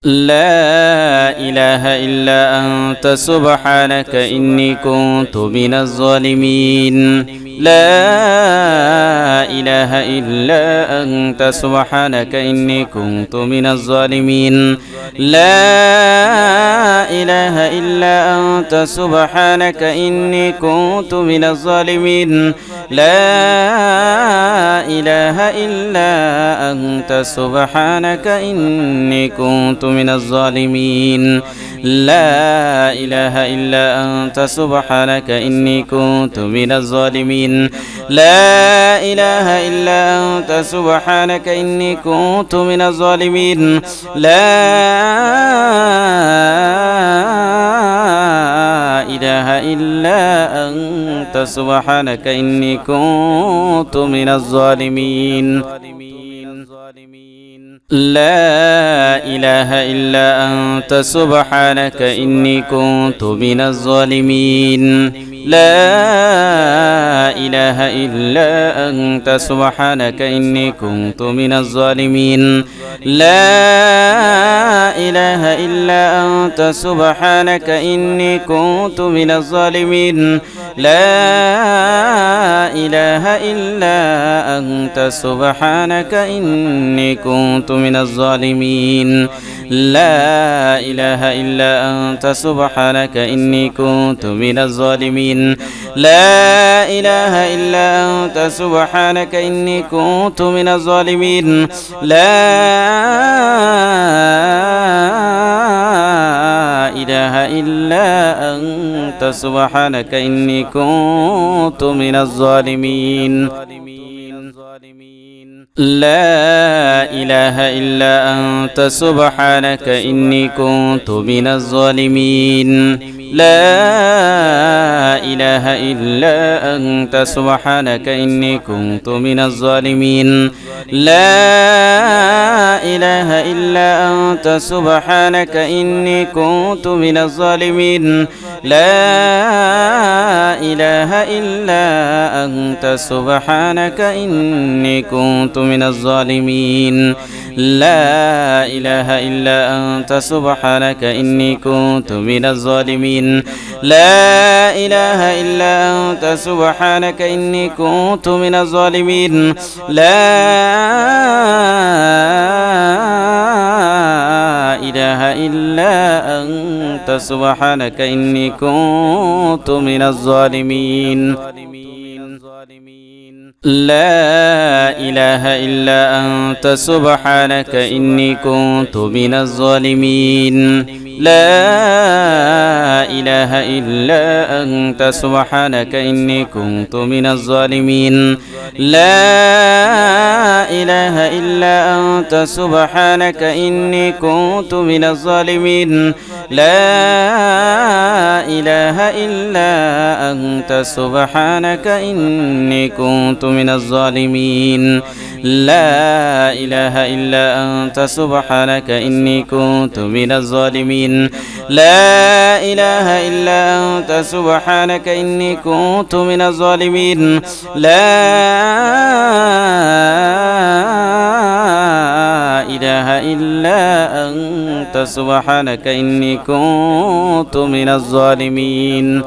لا إله إلا أنت سبحانك إني كنت من الظالمين. لا إله إلا أنت سبحانك إني كنت من الظالمين. لا إله إلا أنت سبحانك إني كنت من الظالمين. لا إله إلا أنت سبحانك إني كنت من الظالمين. لا إله إلا أنت سبحانك إني كنت من الظالمين. لا إله إلا أنت سبحانك إني كنت من الظالمين. لا إله إلا أنت سبحانك إني كنت من الظالمين. لا إله إلا أنت سبحانك إني كنت من الظالمين. لا إله إلا أنت سبحانك إني كنت من الظالمين. لا إله إلا أنت سبحانك إني كنت من الظالمين. لا إله إلا أنت سبحانك إني كنت من الظالمين. لا إله إلا أنت سبحانك إني كنت من الظالمين. لا إله إلا أنت سبحانك إني كنت من الظالمين. لا إله إلا أنت سبحانك إني كنت من الظالمين. لا إله إلا أنت سبحانك إني كنت من الظالمين. لا إله إلا أنت سبحانك إني كنت من الظالمين. لا إله إلا أنت سبحانك إني كنت من الظالمين. لا إله إلا أنت سبحانك إني كنت من الظالمين. لا إله إلا أنت سبحانك إني كنت من الظالمين. لا إله إلا أنت سبحانك إني كنت من الظالمين. لا إله إلا أنت سبحانك إني كنت من الظالمين. لا إله إلا أنت سبحانك إني كنت من الظالمين. لا إله إلا أنت سبحانك إني كنت من الظالمين. لا إله إلا أنت سبحانك إني كنت من الظالمين. لا إله إلا أنت سبحانك إني كنت من الظالمين. لا إله إلا أنت سبحانك إني كنت من الظالمين. لا إله إلا أنت سبحانك إني كنت من الظالمين. لا إله إلا أنت سبحانك إني كنت من الظالمين.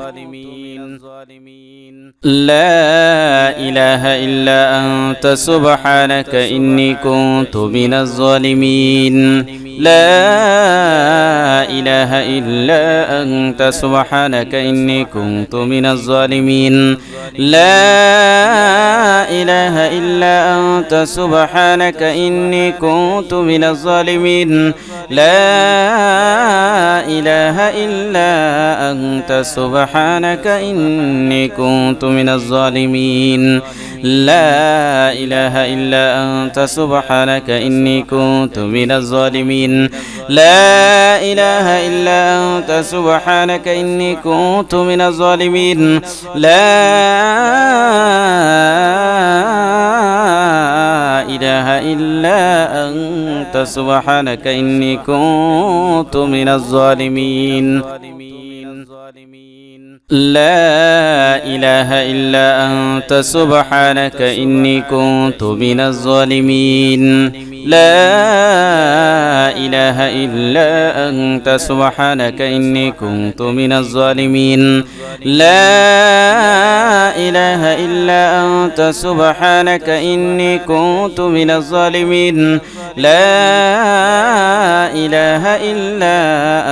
لا إله إلا أنت سبحانك إني كنت من الظالمين. لا إله إلا أنت سبحانك إني كنت من الظالمين. لا إله إلا أنت سبحانك إني كنت من الظالمين. لا إله إلا أنت سبحانك إني كنت من الظالمين. لا إله إلا أنت سبحانك إني كنت من الظالمين. لا إله إلا أنت سبحانك إني كنت من الظالمين. لا إله إلا أنت سبحانك إني كنت من الظالمين. لا إله إلا أنت سبحانك إني كنت من الظالمين. لا إله إلا أنت سبحانك إني كنت من الظالمين لا إله إلا أنت سبحانك إني كنت من الظالمين لا إله إلا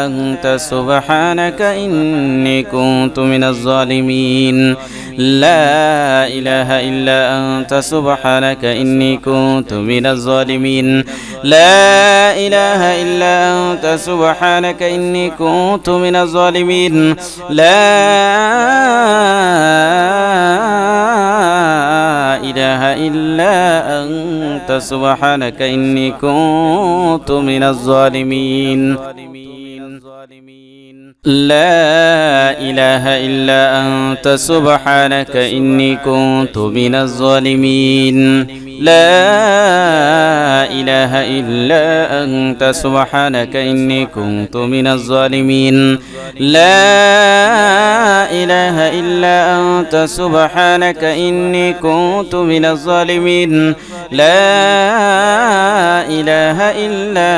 أنت سبحانك إني كنت من الظالمين لا إله إلا أنت سبحانك إني كنت من الظالمين لا إله إلا أنت سبحانك إني كنت من الظالمين لا إله إلا أنت سبحانك إني كنت من الظالمين لا إله إلا أنت سبحانك إني كنت من الظالمين لا إله إلا أنت سبحانك إني كنت من الظالمين لا إله إلا أنت سبحانك إني كنت من الظالمين لا إله إلا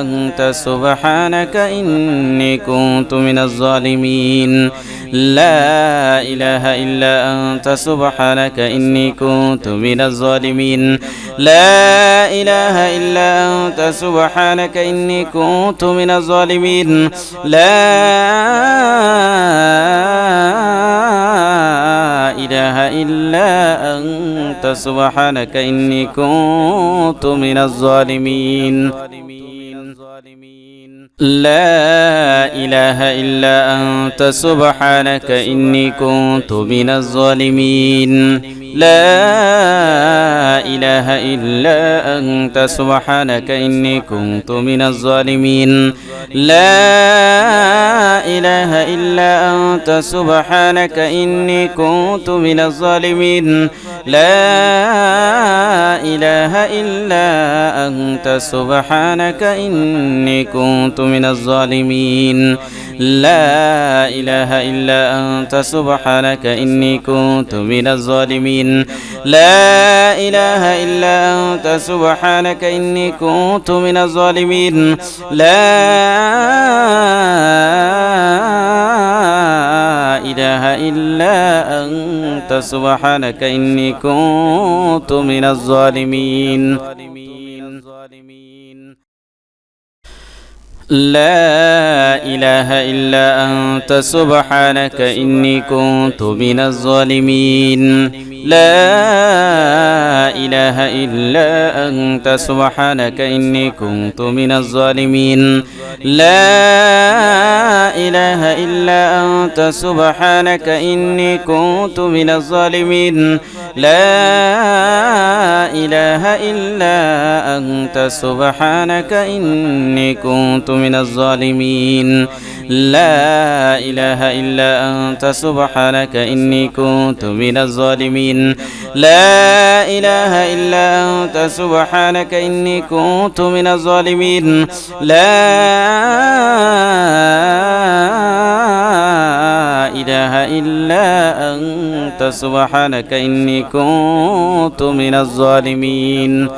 أنت سبحانك إني كنت من الظالمين لا إله إلا أنت سبحانك إني كنت من الظالمين لا إله إلا أنت سبحانك إني كنت من الظالمين لا إله إلا أنت سبحانك إني كنت من الظالمين لا إله إلا أنت سبحانك إني كنت من الظالمين لا إله إلا أنت سبحانك إني كنت من الظالمين لا إله إلا أنت سبحانك إني كنت من الظالمين لا إله إلا أنت سبحانك إني كنت من الظالمين لا إله إلا أنت سبحانك إني كنت من الظالمين لا إله إلا أنت سبحانك إني كنت من الظالمين لا إله إلا أنت سبحانك إني كنت من الظالمين لا إله إلا أنت سبحانك إني كنت من الظالمين لا إله إلا أنت سبحانك إني كنت من الظالمين لا إله إلا أنت سبحانك إني كنت من الظالمين لا إله إلا أنت سبحانك إني كنت من الظالمين لا إله إلا أنت سبحانك إني كنت من الظالمين لا إله إلا أنت سبحانك إني كنت من الظالمين لا إله إلا أنت سبحانك إني كنت من الظالمين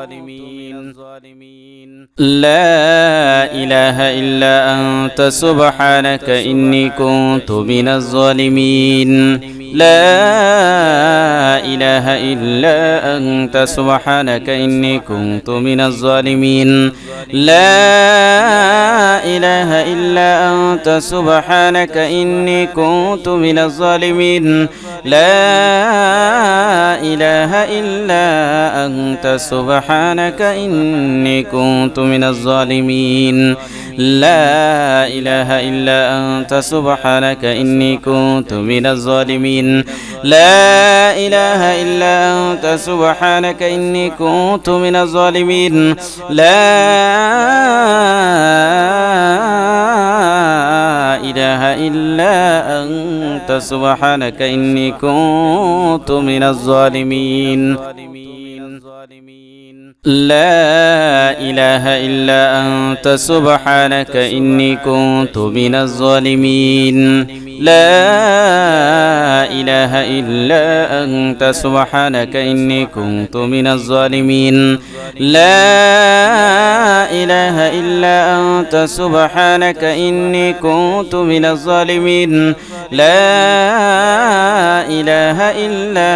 لا إله إلا أنت سبحانك إني كنت من الظالمين لا إله إلا أنت سبحانك إني كنت من الظالمين لا إله إلا أنت سبحانك إني كنت من الظالمين لا إله إلا أنت سبحانك إني كنت من الظالمين لا إله إلا أنت سبحانك إني كنت من الظالمين لا إله إلا أنت سبحانك إني كنت من الظالمين لا إله إلا أنت سبحانك إني كنت من الظالمين لا إله إلا أنت سبحانك إني كنت من الظالمين لا إله إلا أنت سبحانك إني كنت من الظالمين لا إله إلا أنت سبحانك إني كنت من الظالمين لا إله إلا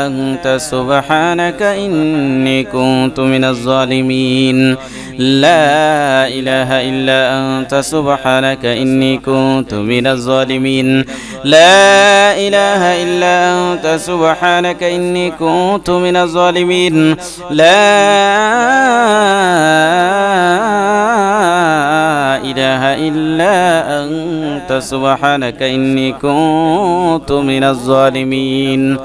أنت سبحانك إني كنت من الظالمين لا إله إلا أنت سبحانك إني كنت من الظالمين لا إله إلا أنت سبحانك إني كنت من الظالمين لا إله إلا أنت سبحانك إني كنت من الظالمين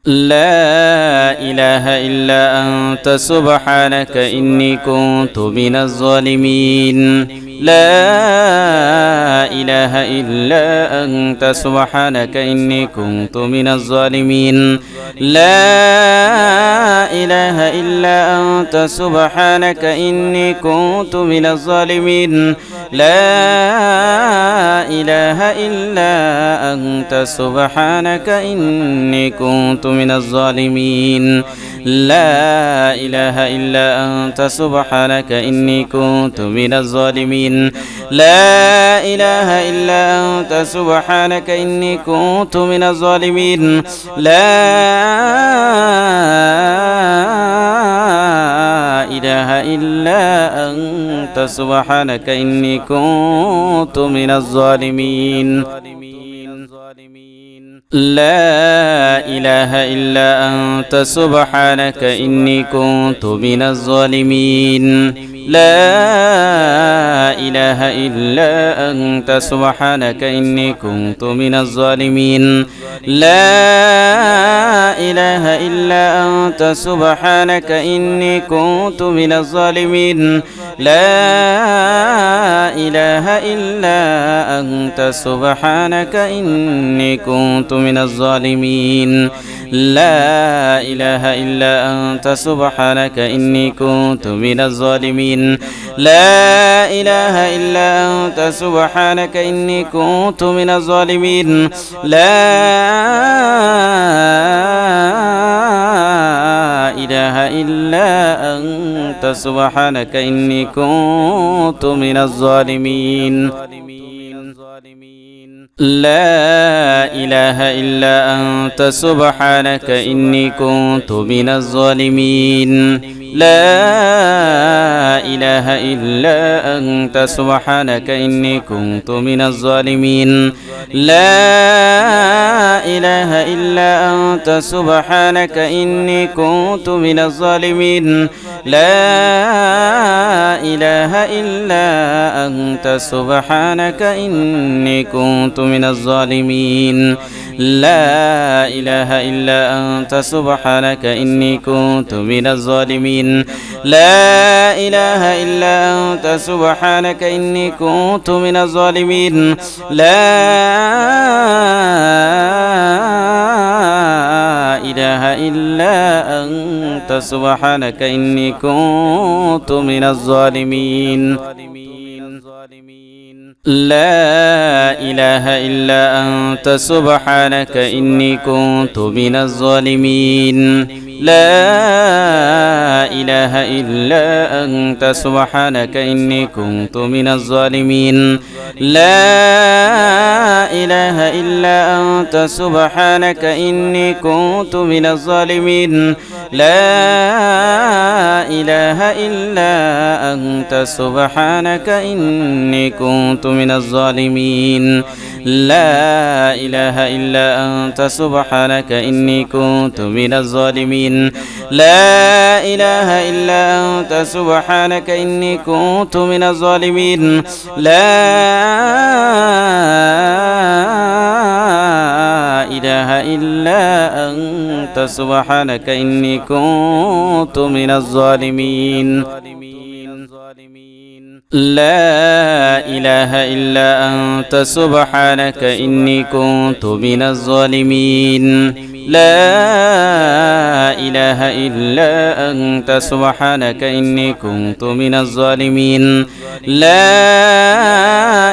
لا إله إلا أنت سبحانك إني كنت من الظالمين لا إله إلا أنت سبحانك إني كنت من الظالمين لا إله إلا أنت سبحانك إني كنت من الظالمين لا إله إلا أنت سبحانك إني كنت من الظالمين لا إله إلا أنت سبحانك إني كنت من الظالمين لا إله إلا أنت سبحانك إني كنت من الظالمين لا إله إلا أنت سبحانك إني كنت من الظالمين لا إله إلا أنت سبحانك إني كنت من الظالمين لا إله إلا أنت سبحانك إني كنت من الظالمين لا إله إلا أنت سبحانك إني كنت من الظالمين لا إله إلا أنت سبحانك إني كنت من الظالمين لا إله إلا أنت سبحانك إني كنت من الظالمين لا إله إلا أنت سبحانك إني كنت من الظالمين لا إله إلا أنت سبحانك إني كنت من الظالمين لا إله إلا أنت سبحانك إني كنت من الظالمين لا إله إلا أنت سبحانك إني كنت من الظالمين لا إله إلا أنت سبحانك إني كنت من الظالمين لا إله إلا أنت سبحانك إني كنت من الظالمين لا إله إلا أنت سبحانك إني كنت من الظالمين لا إله إلا أنت سبحانك إني كنت من الظالمين لا إله إلا أنت سبحانك إني كنت من الظالمين لا إله إلا أنت سبحانك إني كنت من الظالمين لا إله إلا أنت سبحانك إني كنت من الظالمين لا إله إلا أنت سبحانك إني كنت من الظالمين لا إله إلا أنت سبحانك إني كنت من الظالمين لا إله إلا أنت سبحانك إني كنت من الظالمين لا إله إلا أنت سبحانك إني كنت من الظالمين لا إله إلا أنت سبحانك إني كنت من الظالمين لا إله إلا أنت سبحانك إني كنت من الظالمين لا إله إلا أنت سبحانك إني كنت من الظالمين لا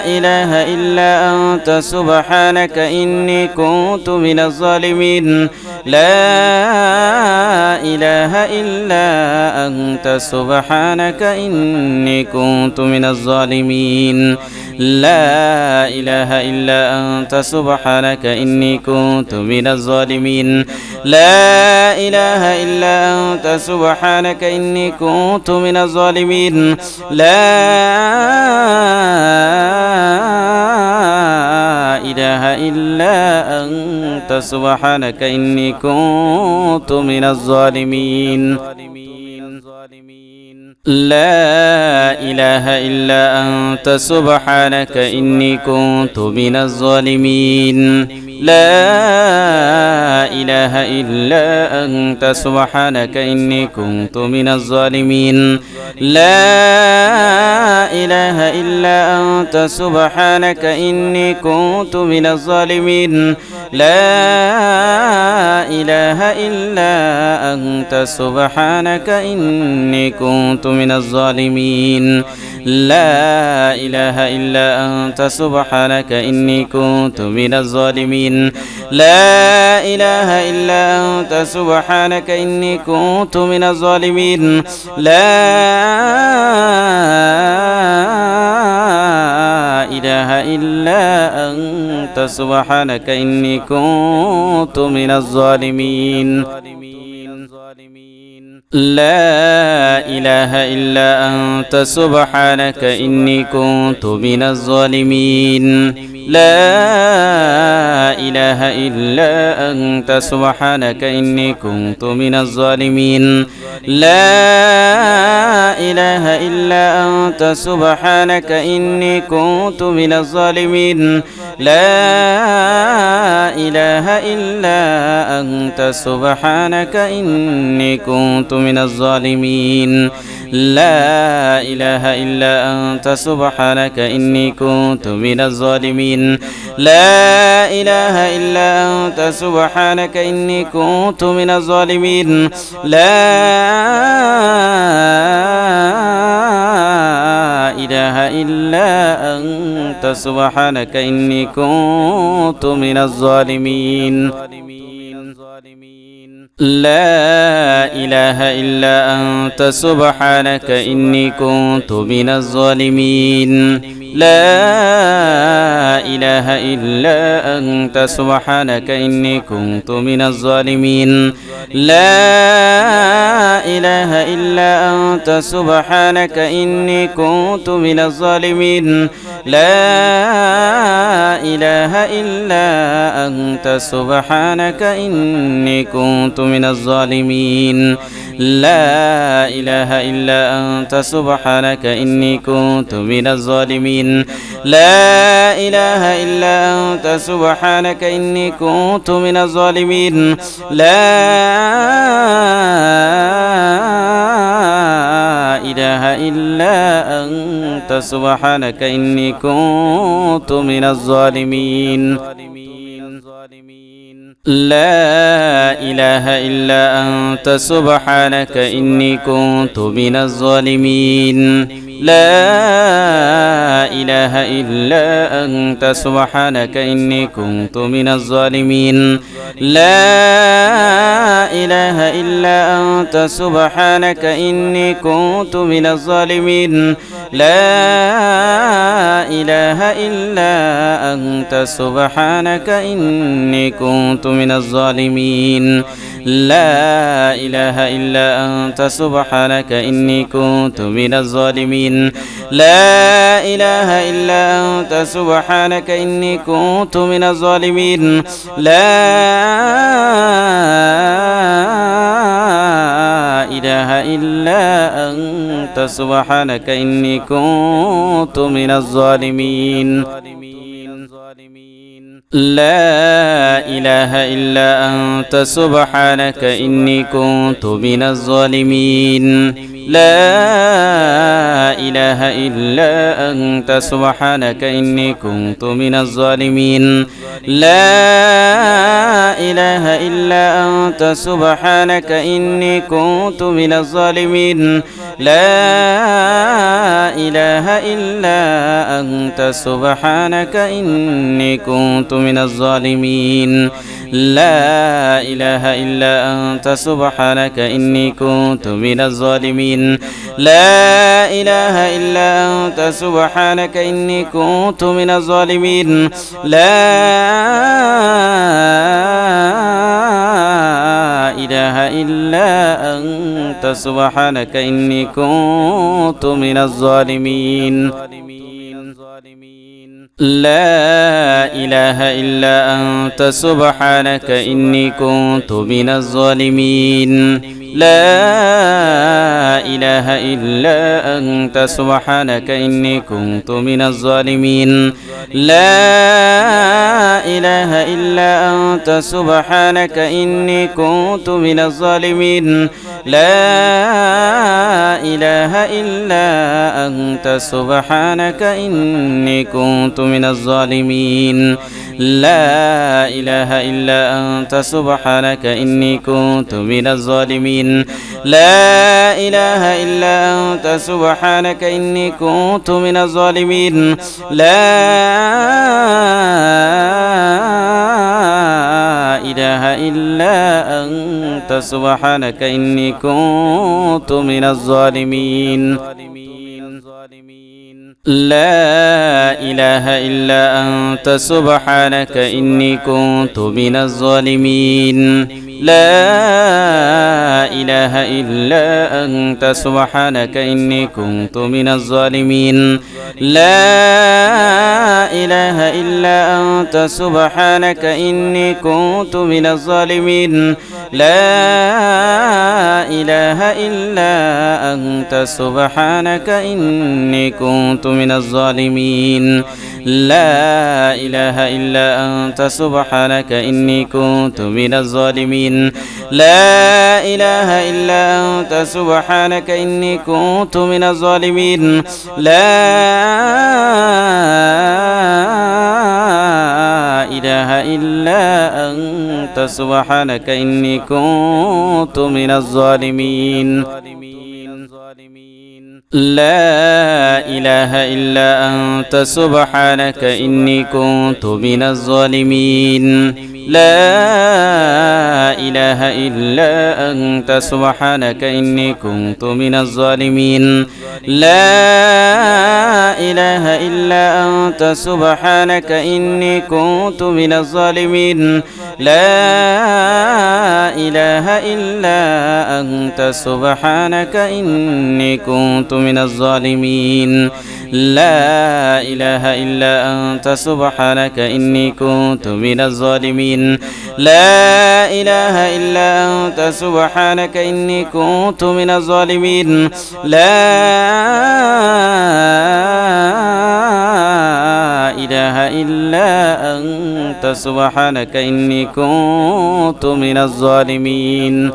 إله إلا أنت سبحانك إني كنت من الظالمين لا إله إلا أنت سبحانك إني كنت من الظالمين لا إله إلا أنت سبحانك إني كنت من الظالمين لا إله إلا أنت سبحانك إني كنت من الظالمين لا إله إلا أنت سبحانك إني كنت من الظالمين لا إله إلا أنت سبحانك إني كنت من الظالمين لا إله إلا أنت سبحانك إني كنت من الظالمين لا إله إلا أنت سبحانك إني كنت من الظالمين لا إله إلا أنت سبحانك إني كنت من الظالمين لا إله إلا أنت سبحانك إني كنت من الظالمين لا إله إلا أنت سبحانك إني كنت من الظالمين لا إله إلا أنت سبحانك إني كنت من الظالمين لا إله إلا أنت سبحانك إني كنت من الظالمين لا إله إلا أنت سبحانك إني كنت من الظالمين لا إله إلا أنت سبحانك إني كنت من الظالمين لا إله إلا أنت سبحانك إني كنت من الظالمين لا إله إلا أنت سبحانك إني كنت من الظالمين لا إله إلا أنت سبحانك إني كنت من الظالمين لا إله إلا أنت سبحانك إني كنت من الظالمين لا إله إلا أنت سبحانك إني كنت من الظالمين لا إله إلا أنت سبحانك إني كنت من الظالمين لا إله إلا أنت سبحانك إني كنت من الظالمين لا إله إلا أنت سبحانك إني كنت من الظالمين لا إله إلا أنت سبحانك إني كنت من الظالمين لا إله إلا أنت سبحانك إني كنت من الظالمين لا إله إلا أنت سبحانك إني كنت من الظالمين لا إله إلا أنت سبحانك إني كنت من الظالمين لا إله إلا أنت سبحانك إني كنت من الظالمين لا إله إلا أنت سبحانك إني كنت من الظالمين لا إله إلا أنت سبحانك إني كنت من الظالمين لا إله إلا أنت سبحانك إني كنت من الظالمين لا إله إلا أنت سبحانك إني كنت من الظالمين لا إله إلا أنت سبحانك إني كنت من الظالمين لا إله إلا أنت سبحانك إني كنت من الظالمين لا إله إلا أنت سبحانك إني كنت من الظالمين لا إله إلا أنت سبحانك إني كنت من الظالمين لا إله إلا أنت سبحانك إني كنت من الظالمين لا إله إلا أنت سبحانك إني كنت من الظالمين لا إله إلا أنت سبحانك إني كنت من الظالمين لا إله إلا أنت سبحانك إني كنت من الظالمين لا إله إلا أنت سبحانك إني كنت من الظالمين لا إله إلا أنت سبحانك إني كنت من الظالمين لا إله إلا أنت سبحانك إني كنت من الظالمين لا إله إلا أنت سبحانك إني كنت من الظالمين لا إله إلا أنت سبحانك إني كنت من الظالمين لا إله إلا أنت سبحانك إني كنت من الظالمين لا إله إلا أنت سبحانك إني كنت من الظالمين لا إله إلا أنت سبحانك إني كنت من الظالمين لا إله إلا أنت سبحانك إني كنت من الظالمين لا إله إلا أنت سبحانك إني كنت من الظالمين لا إله إلا أنت سبحانك إني كنت من الظالمين لا إله إلا أنت سبحانك إني كنت من الظالمين لا إله إلا أنت سبحانك إني كنت من الظالمين لا إله إلا أنت سبحانك إني كنت من الظالمين لا إله إلا أنت سبحانك إني كنت من الظالمين لا إله إلا أنت سبحانك إني كنت من الظالمين لا إله إلا أنت سبحانك إني كنت من الظالمين لا إله إلا أنت سبحانك إني كنت من الظالمين لا إله إلا أنت سبحانك إني كنت من الظالمين لا إله إلا أنت سبحانك إني كنت من الظالمين لا إله إلا أنت سبحانك إني كنت من الظالمين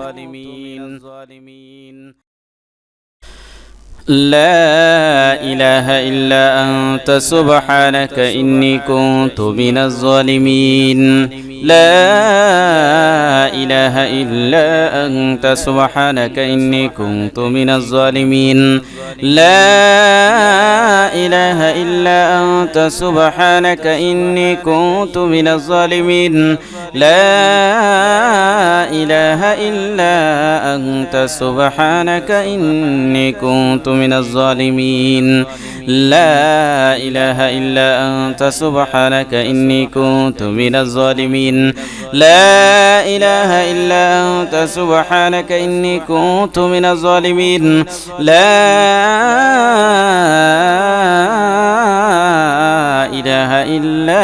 لا إله إلا أنت سبحانك إني كنت من الظالمين لا إله إلا أنت سبحانك إني كنت من الظالمين لا إله إلا أنت سبحانك إني كنت من الظالمين لا إله إلا أنت سبحانك إني كنت من الظالمين لا إله إلا أنت سبحانك إني كنت من الظالمين لا إله إلا أنت سبحانك إني كنت من الظالمين لا إله إلا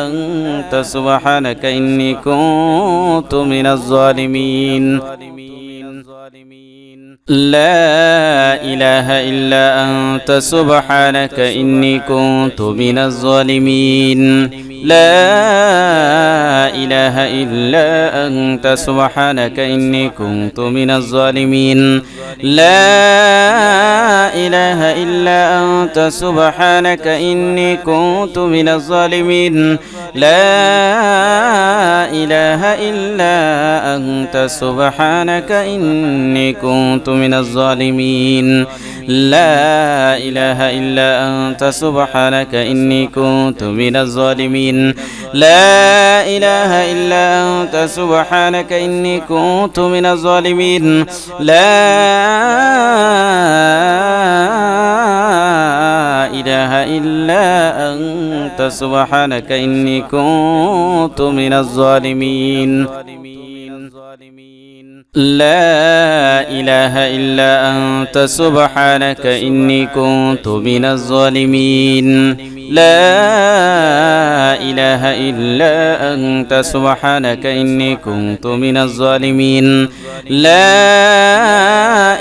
أنت سبحانك إني كنت من الظالمين لا إله إلا أنت سبحانك إني كنت من الظالمين لا إله إلا أنت سبحانك إني كنت من الظالمين لا إله إلا أنت سبحانك إني كنت من الظالمين لا إله إلا أنت سبحانك إني كنت من الظالمين لا إله إلا أنت سبحانك إني كنت من الظالمين لا إله إلا أنت سبحانك إني كنت من الظالمين لا إله إلا أنت سبحانك إني كنت من الظالمين لا إله إلا أنت سبحانك إني كنت من الظالمين لا إله إلا أنت سبحانك إني كنت من الظالمين لا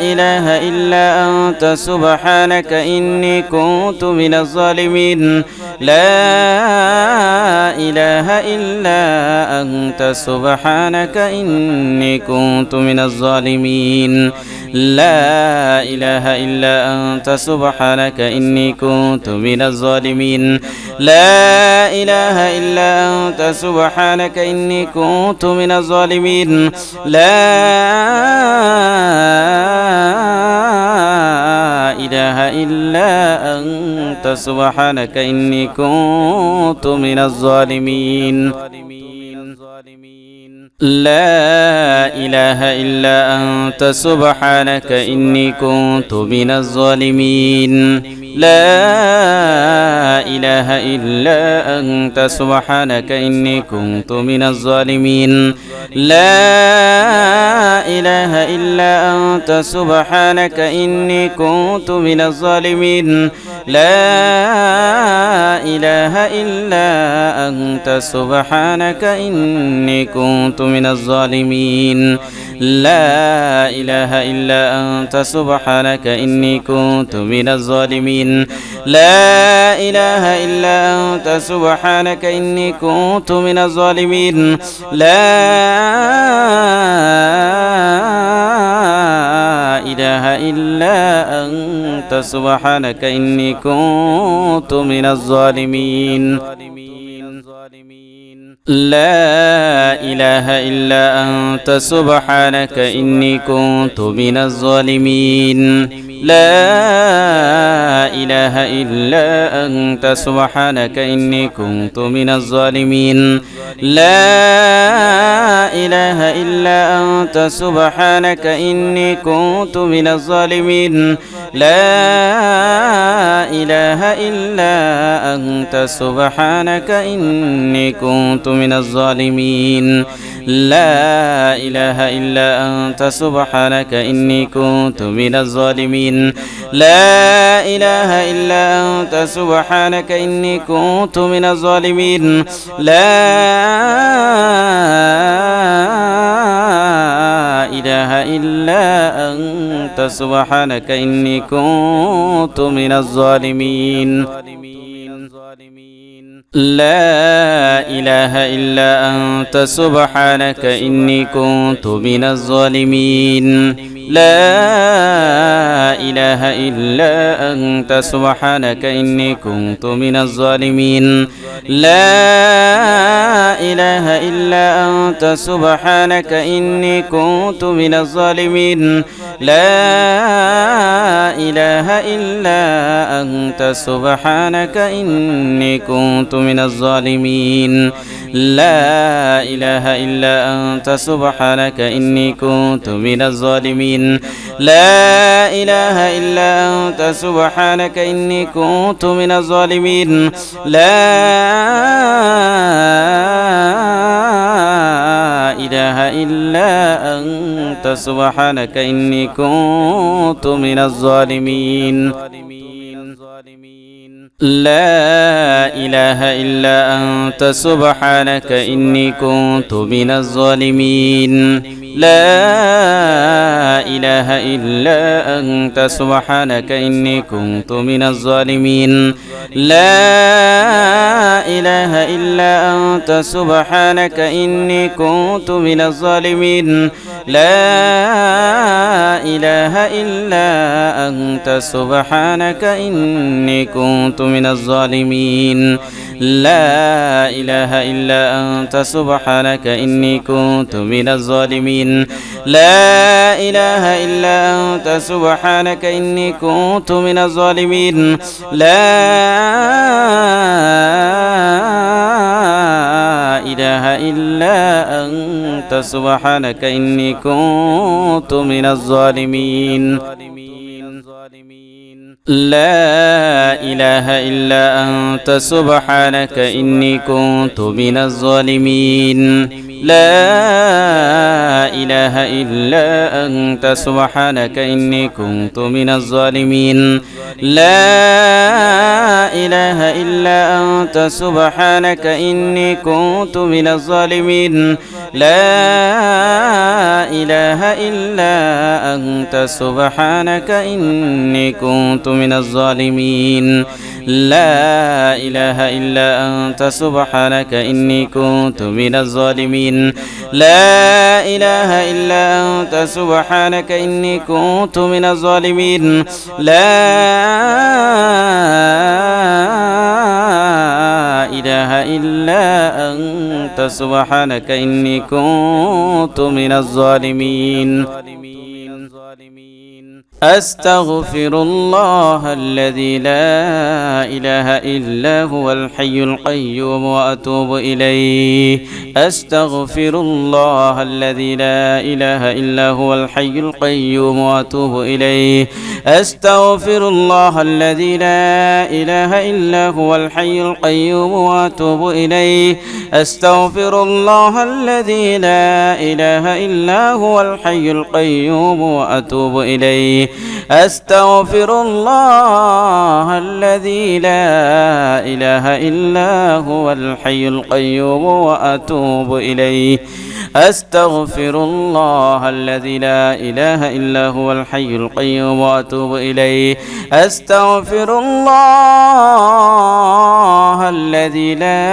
إله إلا أنت سبحانك إني كنت من الظالمين لا إله إلا أنت سبحانك إني كنت من الظالمين لا إله إلا أنت سبحانك إني كنت من الظالمين لا إله إلا أنت سبحانك إني كنت من الظالمين لا إله إلا أنت سبحانك إني كنت من الظالمين لا إله إلا أنت سبحانك إني كنت من الظالمين لا إله إلا أنت سبحانك إني كنت من الظالمين لا إله إلا أنت سبحانك إني كنت من الظالمين لا إله إلا أنت سبحانك إني كنت من الظالمين لا إله إلا أنت سبحانك إني كنت من الظالمين لا إله إلا أنت سبحانك إني كنت من الظالمين لا إله إلا أنت سبحانك إني كنت من الظالمين لا إله إلا أنت سبحانك إني كنت من الظالمين لا إله إلا أنت سبحانك إني كنت من الظالمين لا إله إلا أنت سبحانك إني كنت من الظالمين لا إله إلا أنت سبحانك إني كنت من الظالمين لا إله إلا أنت سبحانك إني كنت من الظالمين لا إله إلا أنت سبحانك إني كنت من الظالمين لا إله إلا أنت سبحانك إني كنت من الظالمين لا إله إلا أنت سبحانك إني كنت من الظالمين لا إله إلا أنت سبحانك إني كنت من الظالمين لا إله إلا أنت سبحانك إني كنت من الظالمين لا إله إلا أنت سبحانك إني كنت من الظالمين لا إله إلا أنت سبحانك إني كنت من الظالمين لا إله إلا أنت سبحانك إني كنت من الظالمين لا إله إلا أنت سبحانك إني كنت من الظالمين لا إله إلا أنت سبحانك إني كنت من الظالمين لا إله إلا أنت سبحانك إني كنت من الظالمين لا إله إلا أنت سبحانك إني كنت من الظالمين لا إله إلا أنت سبحانك إني كنت من الظالمين لا إله إلا أنت سبحانك إني كنت من الظالمين لا إله إلا أنت سبحانك إني كنت من الظالمين لا إله إلا أنت سبحانك إني كنت من الظالمين لا إله إلا أنت سبحانك إني كنت من الظالمين لا إله إلا أنت سبحانك إني كنت من الظالمين لا إله إلا أنت سبحانك إني كنت من الظالمين لا إله إلا أنت سبحانك إني كنت من الظالمين لا إله إلا أنت سبحانك إني كنت من الظالمين لا إله إلا أنت سبحانك إني كنت من الظالمين لا إله إلا أنت سبحانك إني كنت من الظالمين أستغفر الله الذي لا إله إلا هو الحي القيوم وأتوب إليه أستغفر الله الذي لا إله إلا هو الحي القيوم وأتوب إليه أستغفر الله الذي لا إله إلا هو الحي القيوم وأتوب إليه أستغفر الله الذي لا إله إلا هو الحي القيوم وأتوب إليه أستغفر الله الذي لا إله إلا هو الحي القيوم وأتوب إليه أستغفر الله الذي لا إله إلا هو الحي القيوم وأتوب إليه أستغفر الله الذي لا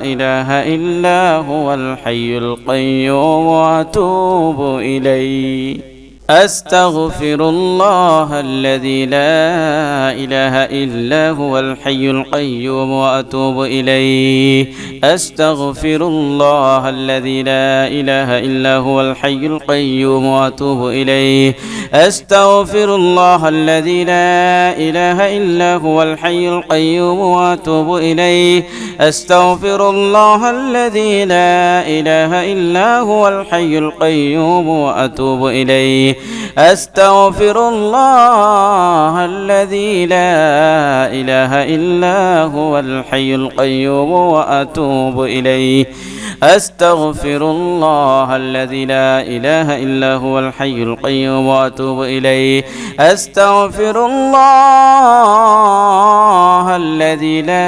إله إلا هو الحي القيوم وأتوب إليه أستغفر الله الذي لا إله إلا هو الحي القيوم وأتوب إليه أستغفر الله الذي لا إله إلا هو الحي القيوم وأتوب إليه أستغفر الله الذي لا إله إلا هو الحي القيوم وأتوب إليه أستغفر الله الذي لا إله إلا هو الحي القيوم وأتوب إليه أستغفر الله الذي لا إله إلا هو الحي القيوم وأتوب إليه أستغفر الله الذي لا إله إلا هو الحي القيوم وأتوب إليه أستغفر الله الذي لا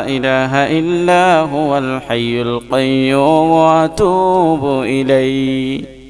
إله إلا هو الحي القيوم وأتوب إليه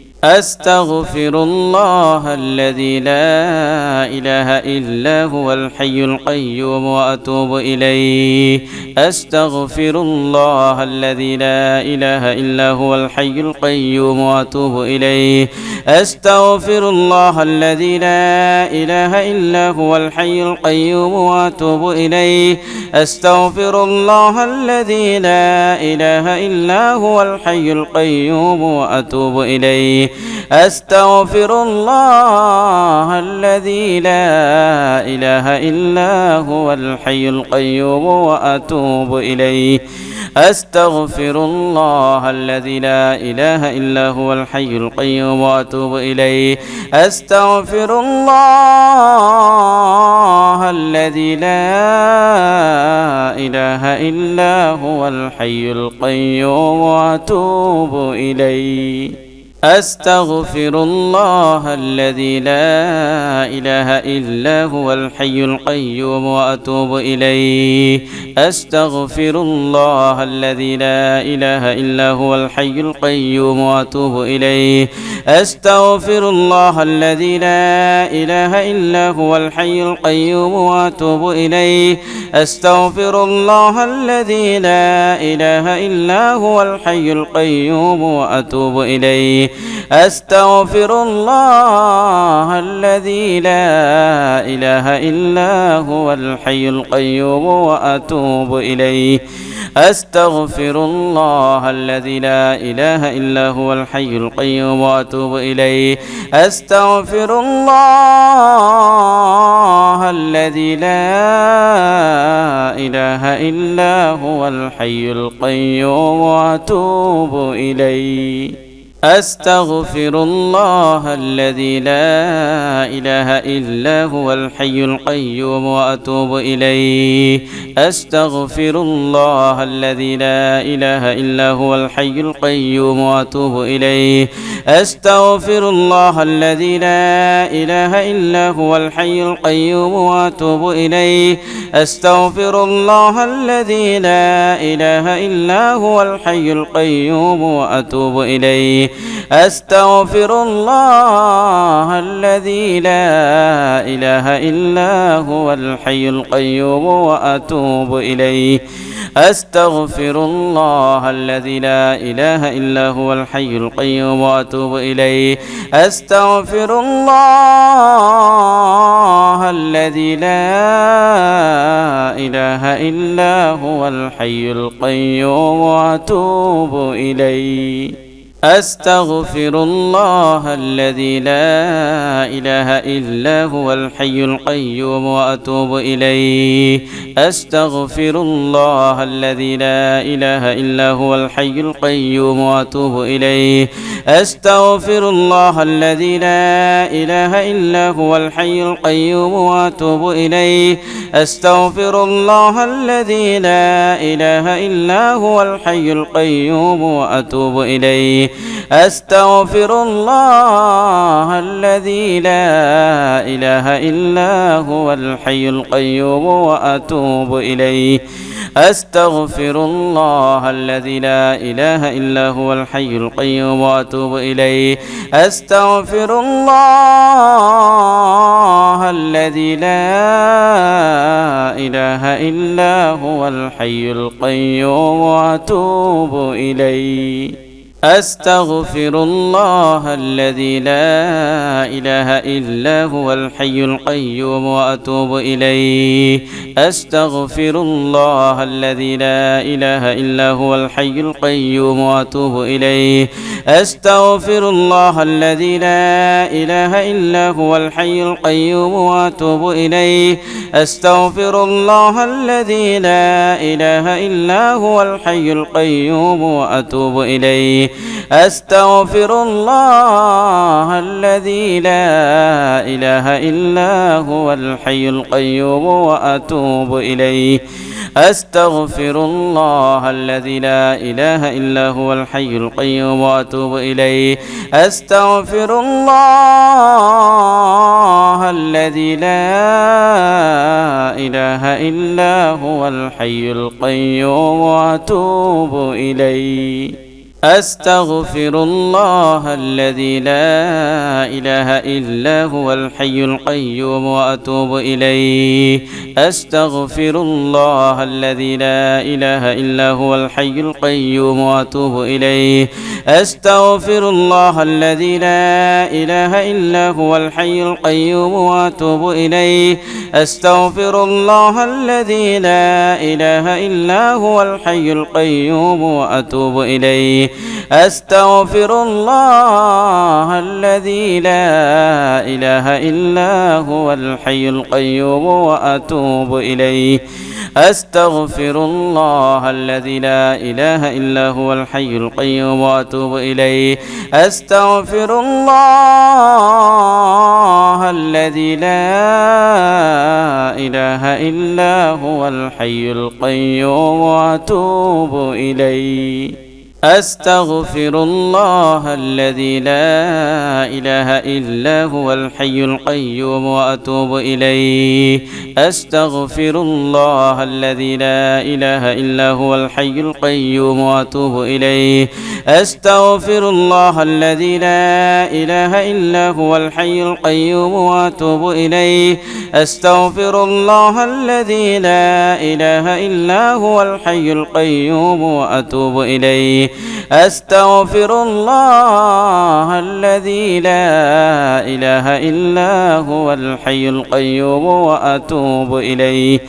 أستغفر الله الذي لا إله إلا هو الحي القيوم وأتوب إليه أستغفر الله الذي لا إله إلا هو الحي القيوم وأتوب إليه أستغفر الله الذي لا إله إلا هو الحي القيوم وأتوب إليه أستغفر الله الذي لا إله إلا هو الحي القيوم وأتوب إليه أستغفر الله الذي لا إله إلا هو الحي القيوم وأتوب إليه أستغفر الله الذي لا إله إلا هو الحي القيوم وأتوب إليه أستغفر الله الذي لا إله إلا هو الحي القيوم وأتوب إليه أستغفر الله الذي لا إله إلا هو الحي القيوم وأتوب إليه أستغفر الله الذي لا إله إلا هو الحي القيوم وأتوب إليه أستغفر الله الذي لا إله إلا هو الحي القيوم وأتوب إليه أستغفر الله الذي لا إله إلا هو الحي القيوم وأتوب إليه أستغفر الله الذي لا إله إلا هو الحي القيوم وأتوب إليه أستغفر الله الذي لا إله إلا هو الحي القيوم وأتوب إليه أستغفر الله الذي لا إله إلا هو الحي القيوم وأتوب إليه أستغفر الله الذي لا إله إلا هو الحي القيوم وأتوب إليه أستغفر الله الذي لا إله إلا هو الحي القيوم وأتوب إليه أستغفر الله الذي لا إله إلا هو الحي القيوم وأتوب إليه أستغفر الله الذي لا إله إلا هو الحي القيوم وأتوب إليه أستغفر الله الذي لا إله إلا هو الحي القيوم وأتوب إليه أستغفر الله الذي لا إله إلا هو الحي القيوم وأتوب إليه أستغفر الله الذي لا إله إلا هو الحي القيوم وأتوب إليه أستغفر الله الذي لا إله إلا هو الحي القيوم وأتوب إليه أستغفر الله الذي لا إله إلا هو الحي القيوم وأتوب إليه أستغفر الله الذي لا إله إلا هو الحي القيوم وأتوب إليه أستغفر الله الذي لا إله إلا هو الحي القيوم وأتوب إليه أستغفر الله الذي لا إله إلا هو الحي القيوم وأتوب إليه أستغفر الله الذي لا إله إلا هو الحي القيوم وأتوب إليه أستغفر الله الذي لا إله إلا هو الحي القيوم وأتوب إليه أستغفر الله الذي لا إله إلا هو الحي القيوم وأتوب إليه أستغفر الله الذي لا إله إلا هو الحي القيوم وأتوب إليه أستغفر الله الذي لا إله إلا هو الحي القيوم وأتوب إليه أستغفر الله الذي لا إله إلا هو الحي القيوم وأتوب إليه أستغفر الله الذي لا إله إلا هو الحي القيوم وأتوب إليه أستغفر الله الذي لا إله إلا هو الحي القيوم وأتوب إليه أستغفر الله الذي لا إله إلا هو الحي القيوم وأتوب إليه أستغفر الله الذي لا إله إلا هو الحي القيوم وأتوب إليه أستغفر الله الذي لا إله إلا هو الحي القيوم وأتوب إليه أستغفر الله الذي لا إله إلا هو الحي القيوم وأتوب إليه أستغفر الله الذي لا إله إلا هو الحي القيوم وأتوب إليه أستغفر الله الذي لا إله إلا هو الحي القيوم وأتوب إليه أستغفر الله الذي لا إله إلا هو الحي القيوم وأتوب إليه أستغفر الله الذي لا إله إلا هو الحي القيوم وأتوب إليه أستغفر الله الذي لا إله إلا هو الحي القيوم وأتوب إليه أستغفر الله الذي لا إله إلا هو الحي القيوم وأتوب إليه أستغفر الله الذي لا إله إلا هو الحي القيوم وأتوب إليه أستغفر الله الذي لا إله إلا هو الحي القيوم وأتوب إليه أستغفر الله الذي لا إله إلا هو الحي القيوم وأتوب إليه. أستغفر الله الذي لا إله إلا هو الحي القيوم وأتوب إليه. أستغفر الله الذي لا إله إلا هو الحي القيوم وأتوب إليه. أستغفر الله الذي لا إله إلا هو الحي القيوم وأتوب إليه. أستغفر الله الذي لا إله إلا هو الحي القيوم وأتوب إليه.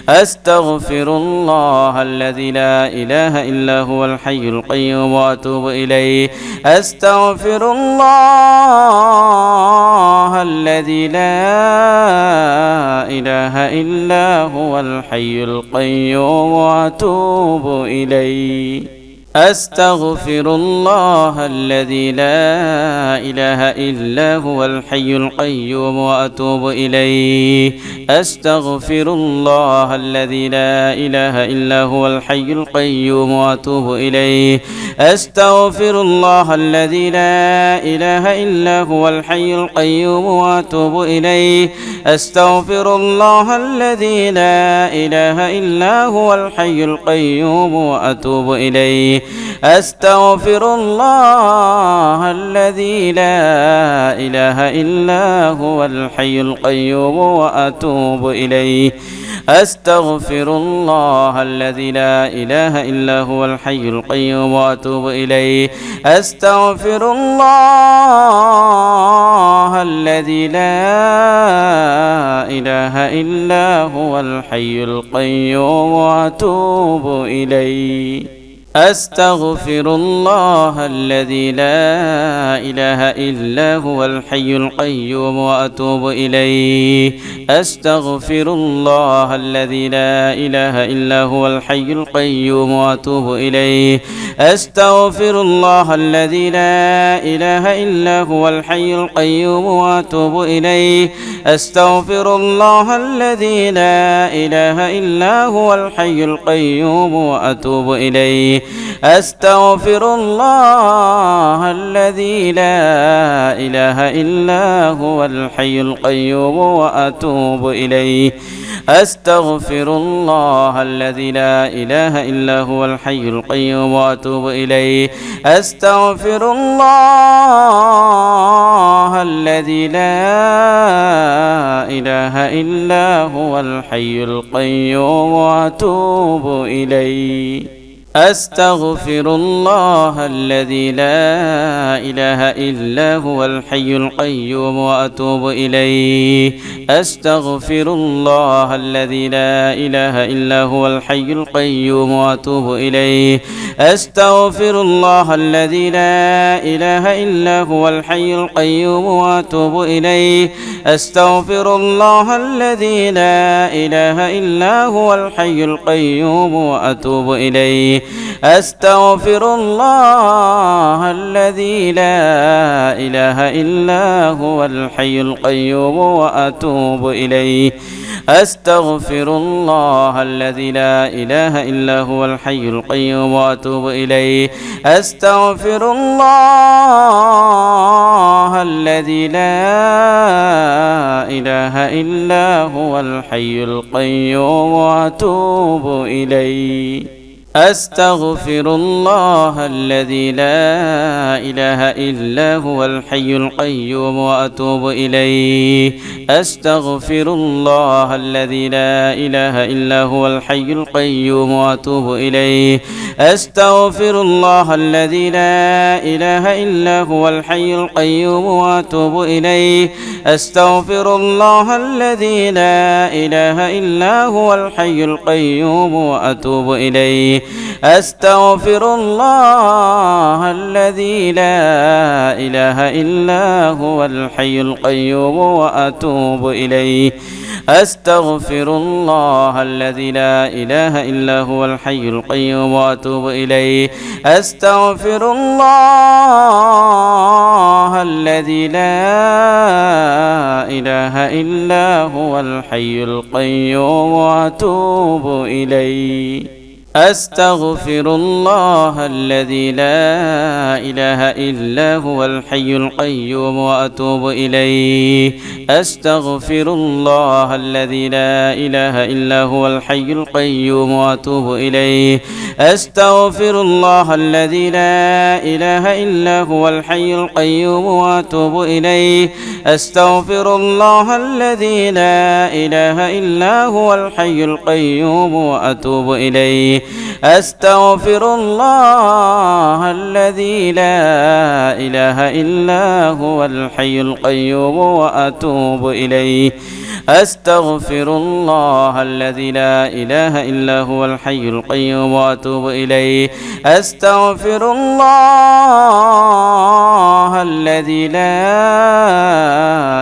أستغفر الله الذي لا إله إلا هو الحي القيوم وأتوب إليه. أستغفر الله الذي لا إله إلا هو الحي القيوم وأتوب إليه. أستغفر الله الذي لا إله إلا هو الحي القيوم وأتوب إليه. أستغفر الله الذي لا إله إلا هو الحي القيوم وأتوب إليه. أستغفر الله الذي لا إله إلا هو الحي القيوم وأتوب إليه. أستغفر الله الذي لا إله إلا هو الحي القيوم وأتوب إليه. أستغفر الله الذي لا إله إلا هو الحي القيوم وأتوب إليه. أستغفر الله الذي لا إله إلا هو الحي القيوم وأتوب إليه. أستغفر الله الذي لا إله إلا هو الحي القيوم وأتوب إليه. أستغفر الله الذي لا إله إلا هو الحي القيوم وأتوب إليه. أستغفر الله الذي لا إله إلا هو الحي القيوم وأتوب إليه. أستغفر الله الذي لا إله إلا هو الحي القيوم وأتوب إليه. أستغفر الله الذي لا إله إلا هو الحي القيوم وأتوب إليه. أستغفر الله الذي لا إله إلا هو الحي القيوم وأتوب إليه. أستغفر الله الذي لا إله إلا هو الحي القيوم وأتوب إليه. أستغفر الله الذي لا إله إلا هو الحي القيوم وأتوب إليه. أستغفر الله الذي لا إله إلا هو الحي القيوم وأتوب إليه. أستغفر الله الذي لا إله إلا هو الحي القيوم وأتوب إليه. أستغفر الله الذي لا إله إلا هو الحي القيوم وأتوب إليه. أستغفر الله الذي لا إله إلا هو الحي القيوم وأتوب إليه. أستغفر الله الذي لا إله إلا هو الحي القيوم وأتوب إليه. أستغفر الله الذي لا إله إلا هو الحي القيوم وأتوب إليه. أستغفر الله الذي لا إله إلا هو الحي القيوم وأتوب إليه. أستغفر الله الذي لا إله إلا هو الحي القيوم وأتوب إليه. أستغفر الله الذي لا إله إلا هو الحي القيوم وأتوب إليه. أستغفر الله الذي لا إله إلا هو الحي القيوم وأتوب إليه. أستغفر الله الذي لا إله إلا هو الحي القيوم وأتوب إليه. أستغفر الله الذي لا إله إلا هو الحي القيوم وأتوب إليه. أستغفر الله الذي لا إله إلا هو الحي القيوم وأتوب إليه. أستغفر الله الذي لا إله إلا هو الحي القيوم وأتوب إليه. أستغفر الله الذي لا إله إلا هو الحي القيوم وأتوب إليه. أستغفر الله الذي لا إله إلا هو الحي القيوم وأتوب إليه. أستغفر الله الذي لا إله إلا هو الحي القيوم وأتوب إليه. أستغفر الله الذي لا إله إلا هو الحي القيوم وأتوب إليه. أستغفر الله الذي لا إله إلا هو الحي القيوم وأتوب إليه. أستغفر الله الذي لا إله إلا هو الحي القيوم وأتوب إليه. أستغفر الله الذي لا